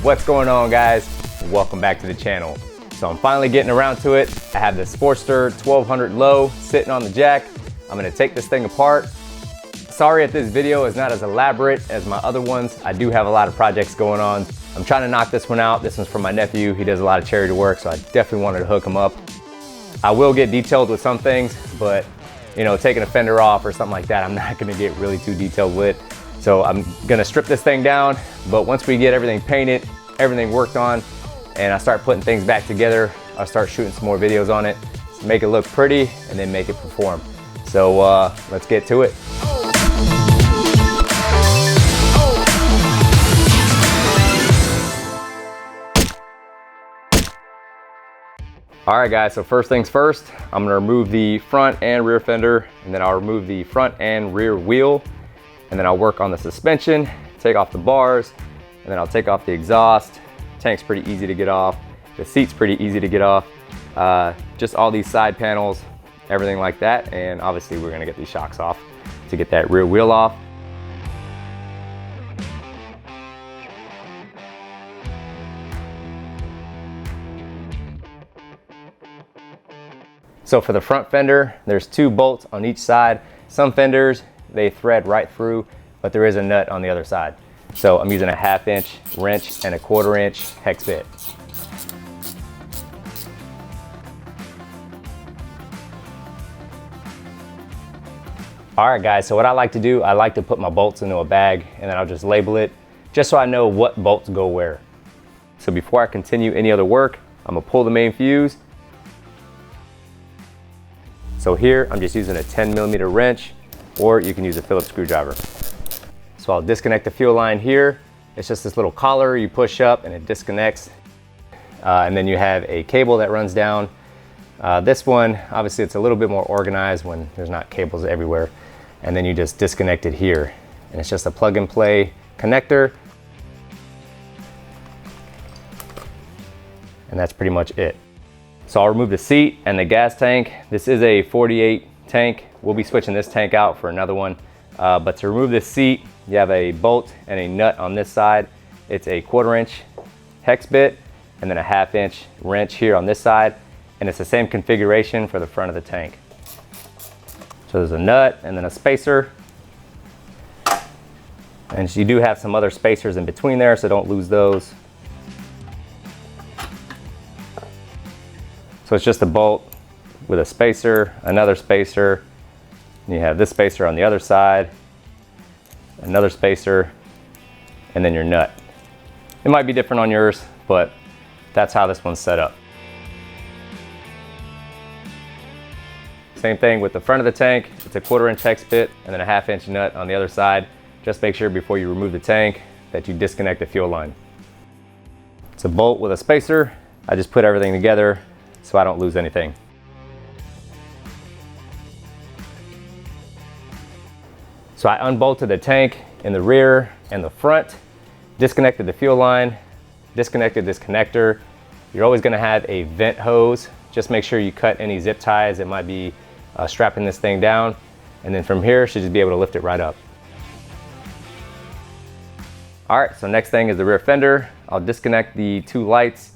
What's going on, guys? Welcome back to the channel. So I'm finally getting around to it. I have the Sportster 1200 low sitting on the jack. I'm gonna take this thing apart. Sorry if this video is not as elaborate as my other ones. I do have a lot of projects going on. I'm trying to knock this one out. This one's from my nephew. He does a lot of charity work, so I definitely wanted to hook him up. I will get detailed with some things, but you know, taking a fender off or something like that, I'm not gonna get really too detailed with. So I'm gonna strip this thing down, but once we get everything painted, everything worked on, and I start putting things back together, I'll start shooting some more videos on it, to make it look pretty and then make it perform. So let's get to it. All right, guys, so first things first, I'm gonna remove the front and rear fender, and then I'll remove the front and rear wheel, and then I'll work on the suspension, take off the bars, and then I'll take off the exhaust. Tank's pretty easy to get off. The seat's pretty easy to get off. Just all these side panels, everything like that, and obviously we're gonna get these shocks off to get that rear wheel off. So for the front fender, there's 2 bolts on each side. Some fenders, they thread right through, but there is a nut on the other side. So I'm using a 1/2 inch wrench and a 1/4 inch hex bit. All right, guys, so what I like to do, I like to put my bolts into a bag and then I'll just label it just so I know what bolts go where. So before I continue any other work, I'm gonna pull the main fuse. So here, I'm just using a 10mm wrench, or you can use a Phillips screwdriver. So I'll disconnect the fuel line here. It's just this little collar you push up and it disconnects. And then you have a cable that runs down. This one, obviously it's a little bit more organized when there's not cables everywhere. And then you just disconnect it here. And it's just a plug and play connector. And that's pretty much it. So I'll remove the seat and the gas tank. This is a 48 tank. We'll be switching this tank out for another one. But to remove this seat, you have a bolt and a nut on this side. It's a 1/4 inch hex bit and then a 1/2 inch wrench here on this side. And it's the same configuration for the front of the tank. So there's a nut and then a spacer. And you do have some other spacers in between there, so don't lose those. So it's just a bolt with a spacer, another spacer, and you have this spacer on the other side, another spacer, and then your nut. It might be different on yours, but that's how this one's set up. Same thing with the front of the tank. It's a 1/4 inch hex bit and then a 1/2 inch nut on the other side. Just make sure before you remove the tank that you disconnect the fuel line. It's a bolt with a spacer. I just put everything together so I don't lose anything. So I unbolted the tank in the rear and the front, disconnected the fuel line, disconnected this connector. You're always gonna have a vent hose. Just make sure you cut any zip ties that might be strapping this thing down. And then from here, should just be able to lift it right up. All right, so next thing is the rear fender. I'll disconnect the 2 lights.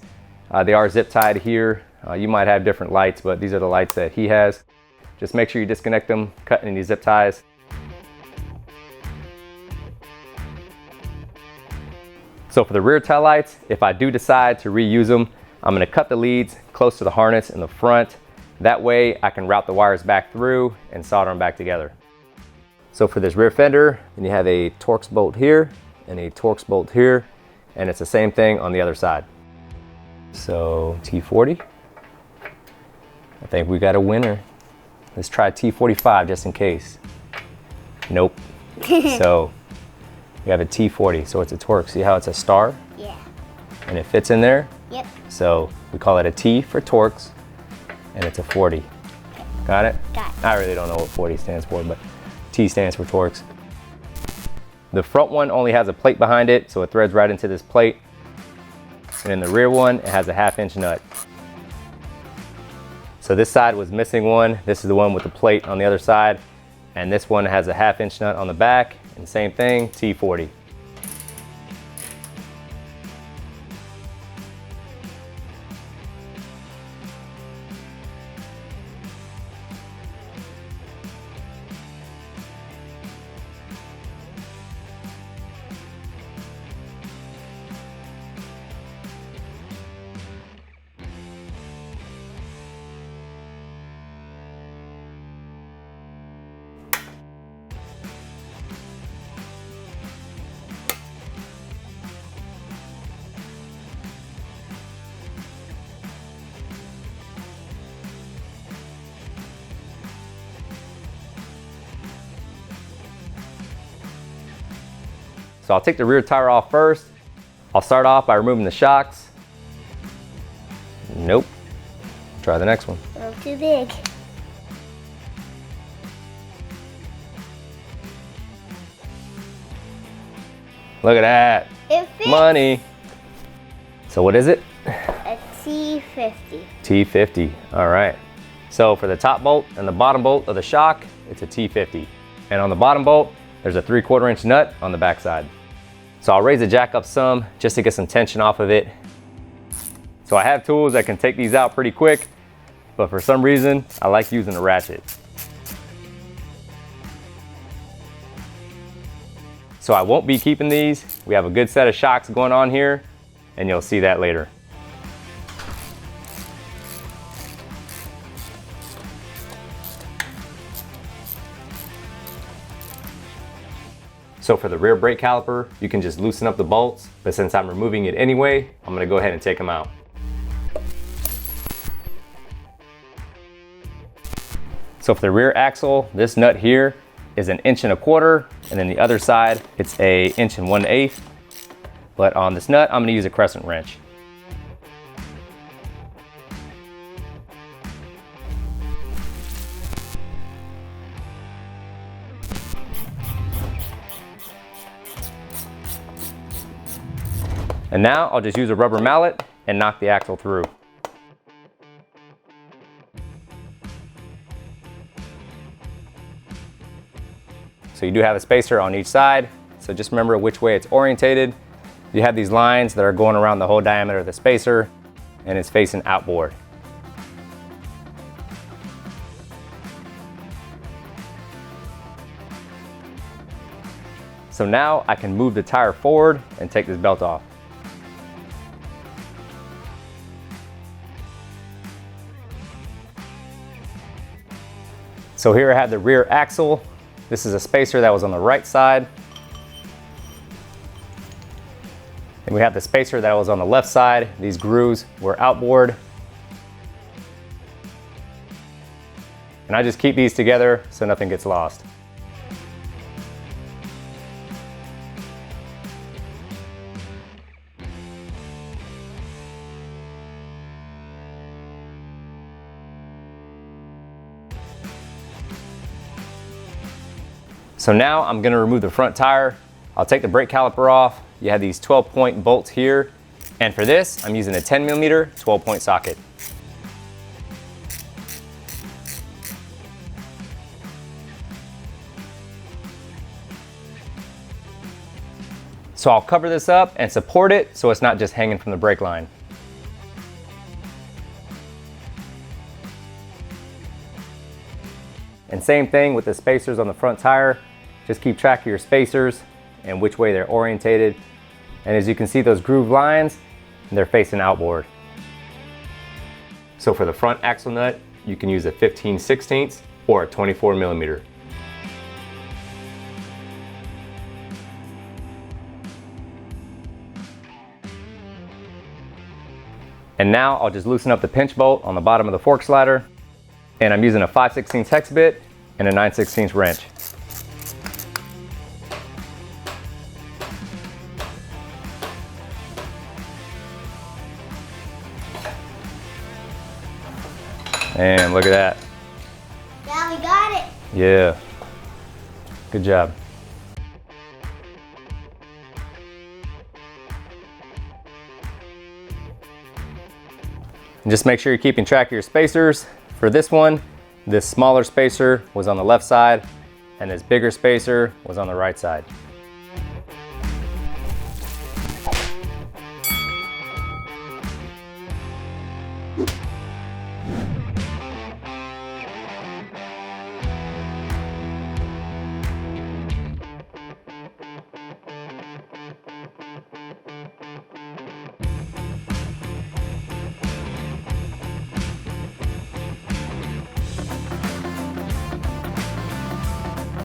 They are zip tied here. You might have different lights, but these are the lights that he has. Just make sure you disconnect them, cut any zip ties. So for the rear tail lights, if I do decide to reuse them, I'm gonna cut the leads close to the harness in the front. That way I can route the wires back through and solder them back together. So for this rear fender, then you have a Torx bolt here and a Torx bolt here, and it's the same thing on the other side. So T40. I think we got a winner. Let's try T45 just in case. Nope. So we have a T40, so it's a Torx. See how it's a star? Yeah. And it fits in there? Yep. So we call it a T for Torx, and it's a 40. Got it? Got it. I really don't know what 40 stands for, but T stands for Torx. The front one only has a plate behind it, so it threads right into this plate. And in the rear one, it has a 1/2 inch nut. So this side was missing one. This is the one with the plate on the other side. And this one has a 1/2 inch nut on the back, and same thing, T40. So I'll take the rear tire off first. I'll start off by removing the shocks. Nope. Try the next one. Oh, too big. Look at that. It fits. Money. So what is it? A T50. T50. All right. So for the top bolt and the bottom bolt of the shock, it's a T50. And on the bottom bolt, there's a 3/4 inch nut on the backside. So I'll raise the jack up some just to get some tension off of it. So I have tools that can take these out pretty quick, but for some reason, I like using a ratchet. So I won't be keeping these. We have a good set of shocks going on here, and you'll see that later. So for the rear brake caliper, you can just loosen up the bolts, but since I'm removing it anyway, I'm gonna go ahead and take them out. So for the rear axle, this nut here is 1 1/4 inch, and then the other side, it's 1 1/8 inch. But on this nut, I'm gonna use a crescent wrench. And now I'll just use a rubber mallet and knock the axle through. So you do have a spacer on each side, so just remember which way it's orientated. You have these lines that are going around the whole diameter of the spacer, and it's facing outboard. So now I can move the tire forward and take this belt off. So here I have the rear axle. This is a spacer that was on the right side. And we have the spacer that was on the left side. These grooves were outboard. And I just keep these together so nothing gets lost. So now I'm gonna remove the front tire. I'll take the brake caliper off. You have these 12-point bolts here. And for this, I'm using a 10mm 12-point socket. So I'll cover this up and support it so it's not just hanging from the brake line. And same thing with the spacers on the front tire. Just keep track of your spacers and which way they're orientated. And as you can see, those groove lines, they're facing outboard. So for the front axle nut, you can use a 15/16 or a 24mm. And now I'll just loosen up the pinch bolt on the bottom of the fork slider. And I'm using a 5/16 hex bit and a 9/16 wrench. And look at that. Yeah, we got it. Yeah. Good job. And just make sure you're keeping track of your spacers. For this one, this smaller spacer was on the left side and this bigger spacer was on the right side.